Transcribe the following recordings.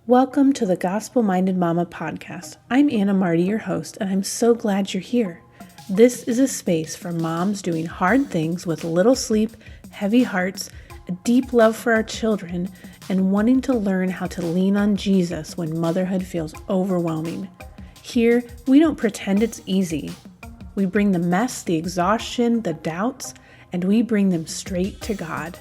Welcome to the Gospel Minded Momma Podcast. I'm Anna Marti, your host, and I'm so glad you're here. This is a space for moms doing hard things with little sleep, heavy hearts, a deep love for our children, and wanting to learn how to lean on Jesus when motherhood feels overwhelming. Here, we don't pretend it's easy. We bring the mess, the exhaustion, the doubts, and we bring them straight to God.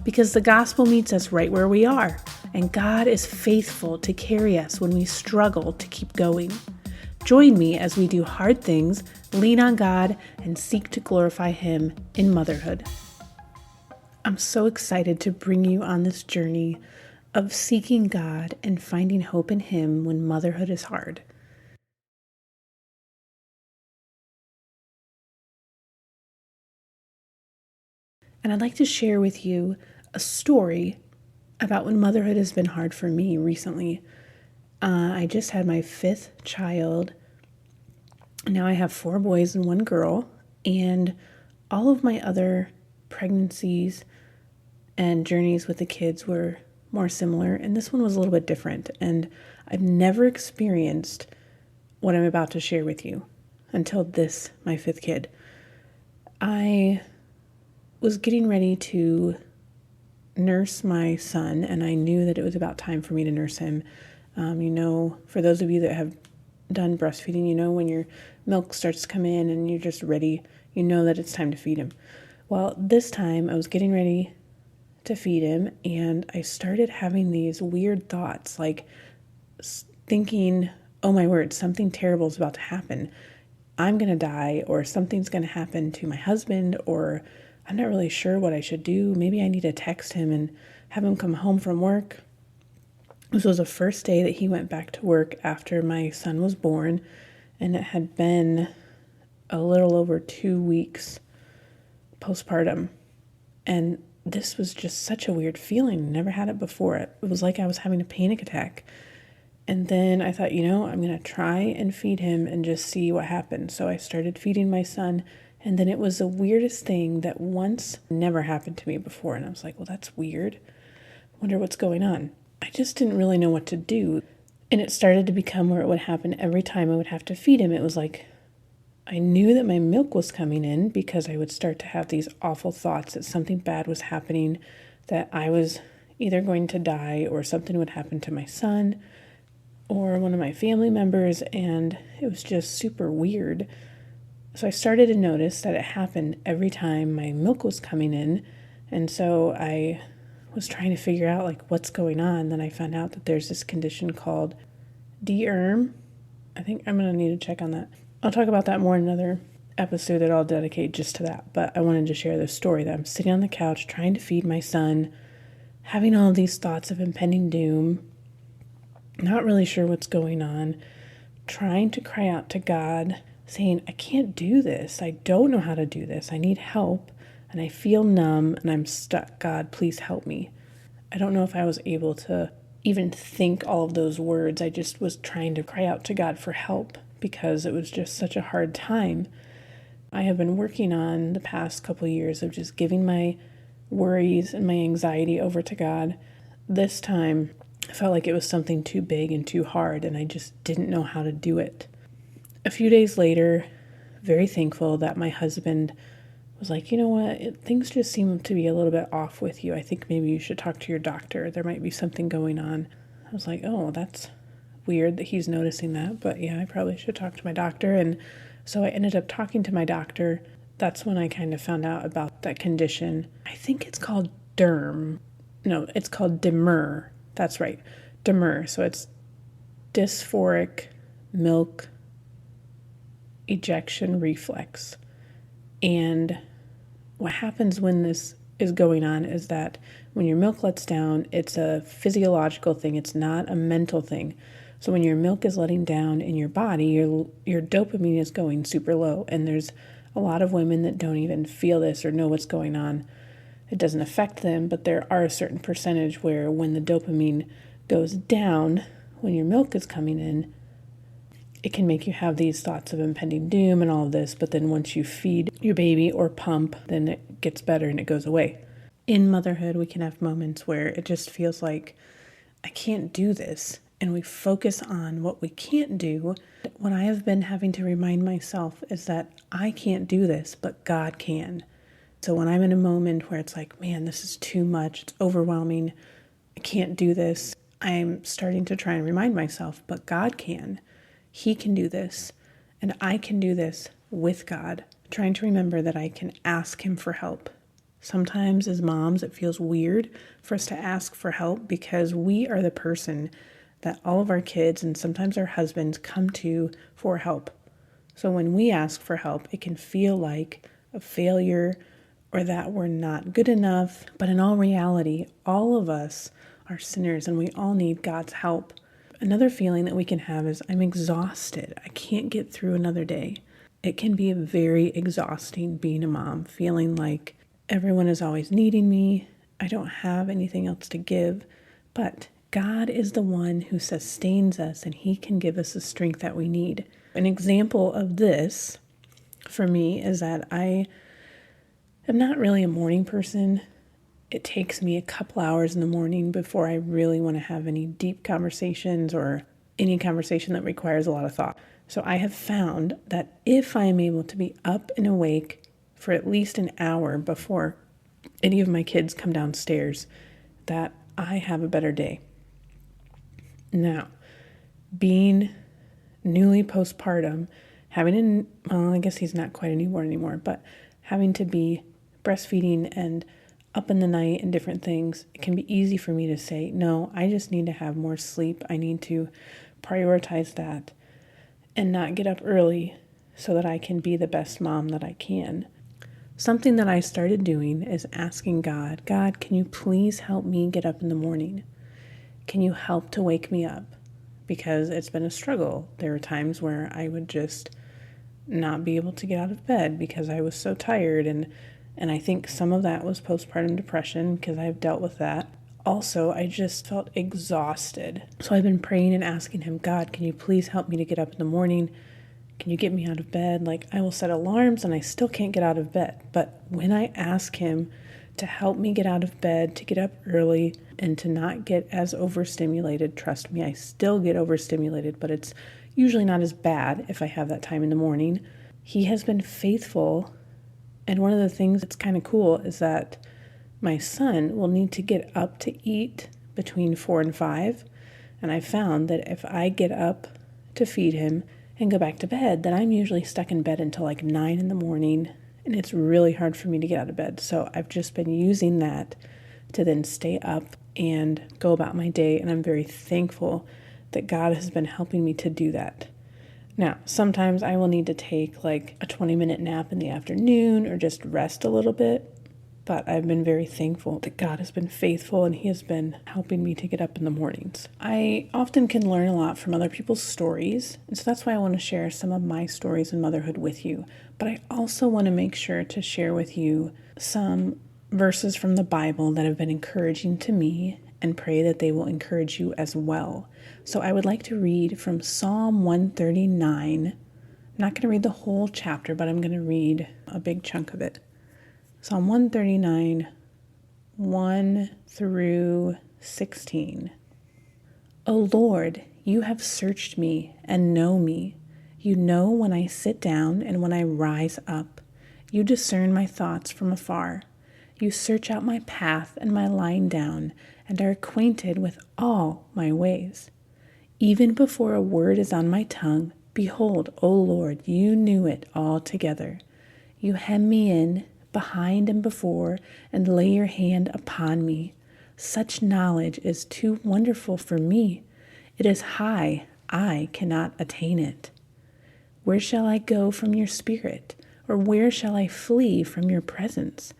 Because the gospel meets us right where we are, and God is faithful to carry us when we struggle to keep going. Join me as we do hard things, lean on God, and seek to glorify Him in motherhood. I'm so excited to bring you on this journey of seeking God and finding hope in Him when motherhood is hard. And I'd like to share with you a story about when motherhood has been hard for me recently. I just had my 5th child. Now I have 4 boys and 1 girl, and all of my other pregnancies and journeys with the kids were more similar, and this one was a little bit different. And I've never experienced what I'm about to share with you until this, my 5th kid. I was getting ready to nurse my son, and I knew that it was about time for me to nurse him. For those of you that have done breastfeeding, when your milk starts to come in and you're just ready, you know that it's time to feed him. Well, this time I was getting ready to feed him, and I started having these weird thoughts, like thinking, oh my word, something terrible is about to happen. I'm going to die, or something's going to happen to my husband, or I'm not really sure what I should do. Maybe I need to text him and have him come home from work. This was the first day that he went back to work after my son was born, and it had been a little over 2 weeks postpartum. And this was just such a weird feeling. Never had it before. It was like I was having a panic attack. And then I thought, I'm going to try and feed him and just see what happens. So I started feeding my son. And then it was the weirdest thing that once never happened to me before. And I was like, well, that's weird. Wonder what's going on. I just didn't really know what to do. And it started to become where it would happen every time I would have to feed him. It was like I knew that my milk was coming in because I would start to have these awful thoughts that something bad was happening, that I was either going to die or something would happen to my son or one of my family members. And it was just super weird. So I started to notice that it happened every time my milk was coming in. And so I was trying to figure out what's going on. Then I found out that there's this condition called D-MER. I think I'm going to need to check on that. I'll talk about that more in another episode that I'll dedicate just to that. But I wanted to share this story that I'm sitting on the couch trying to feed my son, having all these thoughts of impending doom, not really sure what's going on, trying to cry out to God, saying, I can't do this. I don't know how to do this. I need help, and I feel numb, and I'm stuck. God, please help me. I don't know if I was able to even think all of those words. I just was trying to cry out to God for help because it was just such a hard time. I have been working on the past couple of years of just giving my worries and my anxiety over to God. This time, I felt like it was something too big and too hard, and I just didn't know how to do it. A few days later, very thankful that my husband was like, you know what, things just seem to be a little bit off with you. I think maybe you should talk to your doctor. There might be something going on. I was like, oh, that's weird that he's noticing that. But yeah, I probably should talk to my doctor. And so I ended up talking to my doctor. That's when I kind of found out about that condition. I think it's called it's called D-MER. That's right, D-MER. So it's Dysphoric milk ejection reflex. And what happens when this is going on is that when your milk lets down, it's a physiological thing. It's not a mental thing. So when your milk is letting down in your body, your dopamine is going super low. And there's a lot of women that don't even feel this or know what's going on. It doesn't affect them, but there are a certain percentage where when the dopamine goes down, when your milk is coming in, it can make you have these thoughts of impending doom and all of this, but then once you feed your baby or pump, then it gets better and it goes away. In motherhood, we can have moments where it just feels like I can't do this, and we focus on what we can't do, what I have been having to remind myself is that I can't do this, but God can. So when I'm in a moment where it's like, man, this is too much, it's overwhelming, I can't do this, I'm starting to try and remind myself, but God can. He can do this, and I can do this with God. Trying to remember that I can ask Him for help. Sometimes as moms, it feels weird for us to ask for help because we are the person that all of our kids and sometimes our husbands come to for help. So when we ask for help, it can feel like a failure or that we're not good enough. But in all reality, all of us are sinners and we all need God's help. Another feeling that we can have is I'm exhausted. I can't get through another day. It can be very exhausting being a mom, feeling like everyone is always needing me. I don't have anything else to give. But God is the one who sustains us and He can give us the strength that we need. An example of this for me is that I am not really a morning person. It takes me a couple hours in the morning before I really want to have any deep conversations or any conversation that requires a lot of thought. So I have found that if I am able to be up and awake for at least an hour before any of my kids come downstairs, that I have a better day. Now, being newly postpartum, I guess he's not quite a newborn anymore, but having to be breastfeeding and up in the night and different things, it can be easy for me to say, no, I just need to have more sleep. I need to prioritize that and not get up early so that I can be the best mom that I can. Something that I started doing is asking God, can you please help me get up in the morning? Can you help to wake me up? Because it's been a struggle. There were times where I would just not be able to get out of bed because I was so tired. And I think some of that was postpartum depression because I've dealt with that. Also, I just felt exhausted. So I've been praying and asking Him, God, can you please help me to get up in the morning? Can you get me out of bed? Like, I will set alarms and I still can't get out of bed. But when I ask Him to help me get out of bed, to get up early, and to not get as overstimulated, trust me, I still get overstimulated, but it's usually not as bad if I have that time in the morning. He has been faithful. And one of the things that's kind of cool is that my son will need to get up to eat between 4 and 5. And I found that if I get up to feed him and go back to bed, then I'm usually stuck in bed until like 9 in the morning. And it's really hard for me to get out of bed. So I've just been using that to then stay up and go about my day. And I'm very thankful that God has been helping me to do that. Now, sometimes I will need to take like a 20-minute nap in the afternoon or just rest a little bit. But I've been very thankful that God has been faithful and He has been helping me to get up in the mornings. I often can learn a lot from other people's stories. And so that's why I want to share some of my stories in motherhood with you. But I also want to make sure to share with you some verses from the Bible that have been encouraging to me and pray that they will encourage you as well. So I would like to read from Psalm 139. I'm not going to read the whole chapter, but I'm going to read a big chunk of it. Psalm 139, 1 through 16. O Lord, you have searched me and know me. You know when I sit down and when I rise up. You discern my thoughts from afar. You search out my path and my lying down and are acquainted with all my ways. Even before a word is on my tongue, behold, O Lord, you knew it altogether. You hem me in behind and before, and lay your hand upon me. Such knowledge is too wonderful for me. It is high, I cannot attain it. Where shall I go from your spirit? Or where shall I flee from your presence?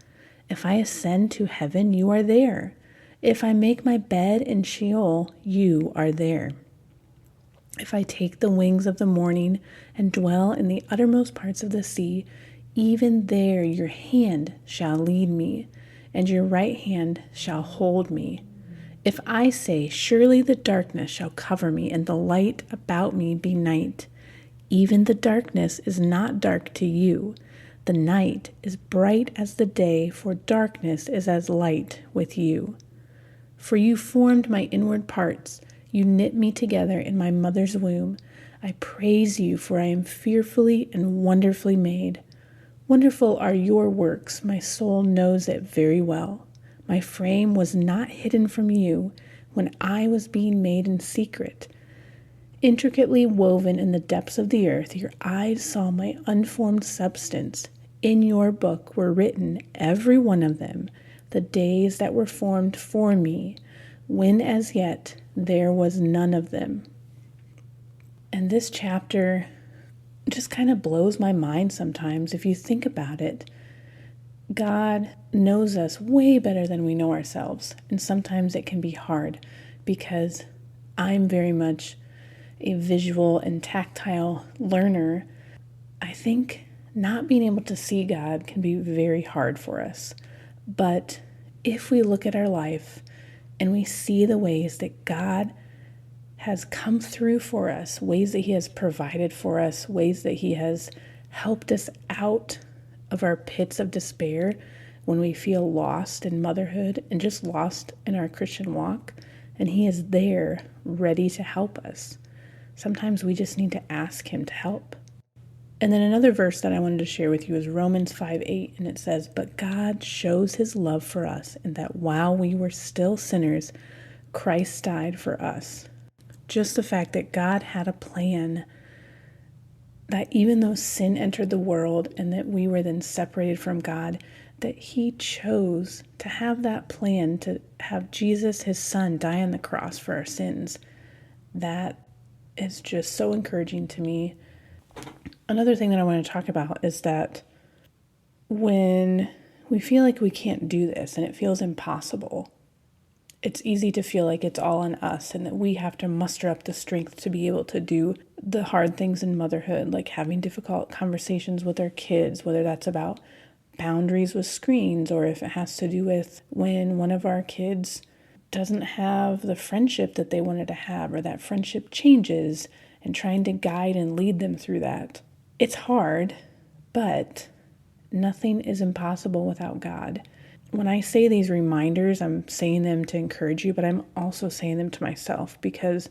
If I ascend to heaven, you are there. If I make my bed in Sheol, you are there. If I take the wings of the morning and dwell in the uttermost parts of the sea, even there your hand shall lead me, and your right hand shall hold me. If I say, surely the darkness shall cover me, and the light about me be night, even the darkness is not dark to you. The night is bright as the day, for darkness is as light with you. For you formed my inward parts. You knit me together in my mother's womb. I praise you, for I am fearfully and wonderfully made. Wonderful are your works. My soul knows it very well. My frame was not hidden from you when I was being made in secret. Intricately woven in the depths of the earth, your eyes saw my unformed substance. In your book were written, every one of them, the days that were formed for me, when as yet there was none of them. And this chapter just kind of blows my mind sometimes if you think about it. God knows us way better than we know ourselves. And sometimes it can be hard because I'm very much a visual and tactile learner. I think not being able to see God can be very hard for us. But if we look at our life and we see the ways that God has come through for us, ways that He has provided for us, ways that He has helped us out of our pits of despair when we feel lost in motherhood and just lost in our Christian walk, and He is there ready to help us. Sometimes we just need to ask Him to help. And then another verse that I wanted to share with you is Romans 5:8, and it says, "But God shows His love for us, in that while we were still sinners, Christ died for us." Just the fact that God had a plan, that even though sin entered the world and that we were then separated from God, that He chose to have that plan to have Jesus, His Son, die on the cross for our sins. That is just so encouraging to me. Another thing that I want to talk about is that when we feel like we can't do this and it feels impossible, it's easy to feel like it's all on us and that we have to muster up the strength to be able to do the hard things in motherhood, like having difficult conversations with our kids, whether that's about boundaries with screens or if it has to do with when one of our kids doesn't have the friendship that they wanted to have, or that friendship changes, and trying to guide and lead them through that. It's hard, but nothing is impossible without God. When I say these reminders, I'm saying them to encourage you, but I'm also saying them to myself because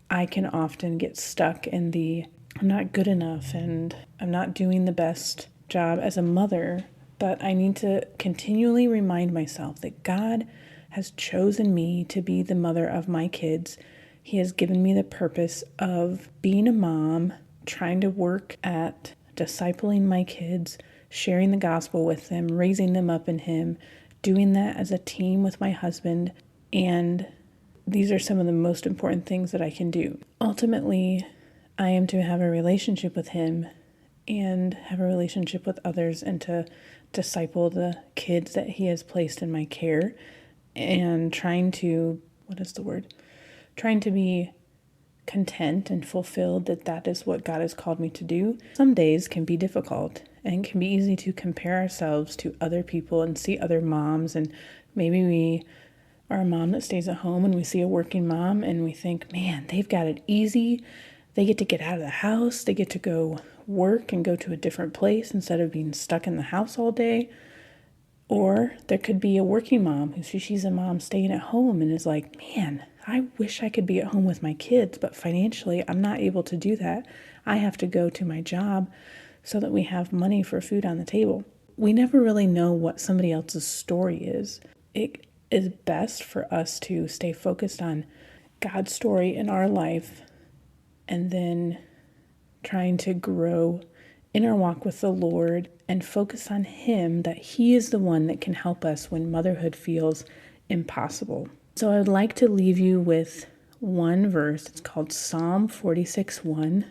I can often get stuck in the I'm not good enough and I'm not doing the best job as a mother. But I need to continually remind myself that God has chosen me to be the mother of my kids. He has given me the purpose of being a mom, trying to work at discipling my kids, sharing the gospel with them, raising them up in Him, doing that as a team with my husband. And these are some of the most important things that I can do. Ultimately, I am to have a relationship with Him and have a relationship with others and to disciple the kids that He has placed in my care, and trying to be content and fulfilled that is what God has called me to do. Some days can be difficult and can be easy to compare ourselves to other people and see other moms, and maybe we are a mom that stays at home and we see a working mom and we think, man, they've got it easy. They get to get out of the house. They get to go work and go to a different place instead of being stuck in the house all day. Or there could be a working mom who she's a mom staying at home and is like, man, I wish I could be at home with my kids, but financially I'm not able to do that. I have to go to my job so that we have money for food on the table. We never really know what somebody else's story is. It is best for us to stay focused on God's story in our life and then trying to grow in our walk with the Lord and focus on Him, that He is the one that can help us when motherhood feels impossible. So I would like to leave you with one verse. It's called Psalm 46:1.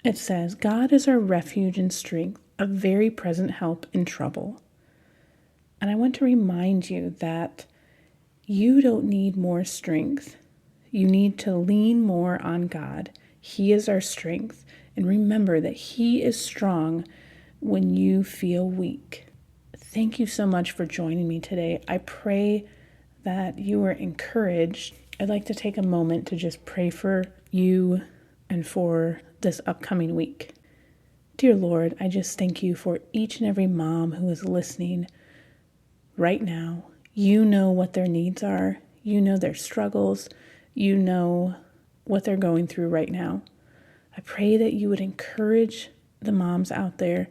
It says, "God is our refuge and strength, a very present help in trouble." And I want to remind you that you don't need more strength. You need to lean more on God. He is our strength. And remember that He is strong when you feel weak. Thank you so much for joining me today. I pray that you were encouraged. I'd like to take a moment to just pray for you and for this upcoming week. Dear Lord, I just thank You for each and every mom who is listening right now. You know what their needs are. You know their struggles. You know what they're going through right now. I pray that you would encourage the moms out there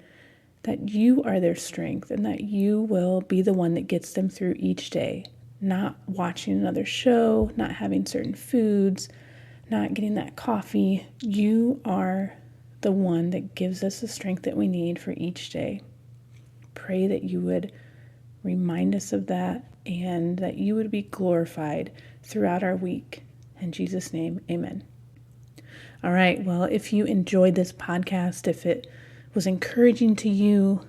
that you are their strength and that you will be the one that gets them through each day. Not watching another show, not having certain foods, not getting that coffee. You are the one that gives us the strength that we need for each day. Pray that you would remind us of that and that you would be glorified throughout our week. In Jesus' name, amen. All right, well, if you enjoyed this podcast, if it was encouraging to you,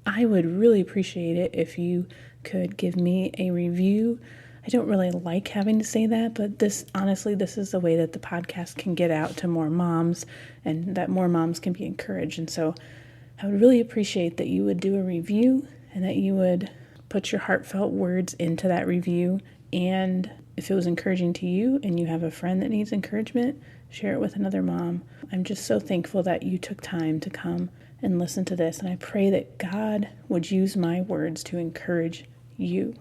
I would really appreciate it if you could give me a review. I don't really like having to say that, but this is the way that the podcast can get out to more moms and that more moms can be encouraged. And so I would really appreciate that you would do a review and that you would put your heartfelt words into that review. And if it was encouraging to you and you have a friend that needs encouragement, share it with another mom. I'm just so thankful that you took time to come and listen to this. And I pray that God would use my words to encourage you.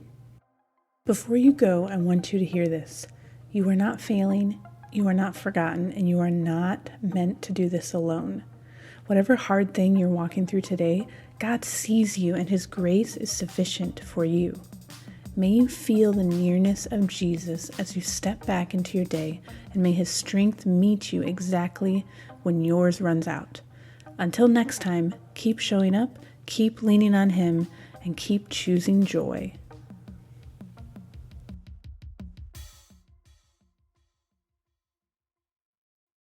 Before you go, I want you to hear this. You are not failing, you are not forgotten, and you are not meant to do this alone. Whatever hard thing you're walking through today, God sees you and His grace is sufficient for you. May you feel the nearness of Jesus as you step back into your day, and may His strength meet you exactly when yours runs out. Until next time, keep showing up, keep leaning on Him, and keep choosing joy.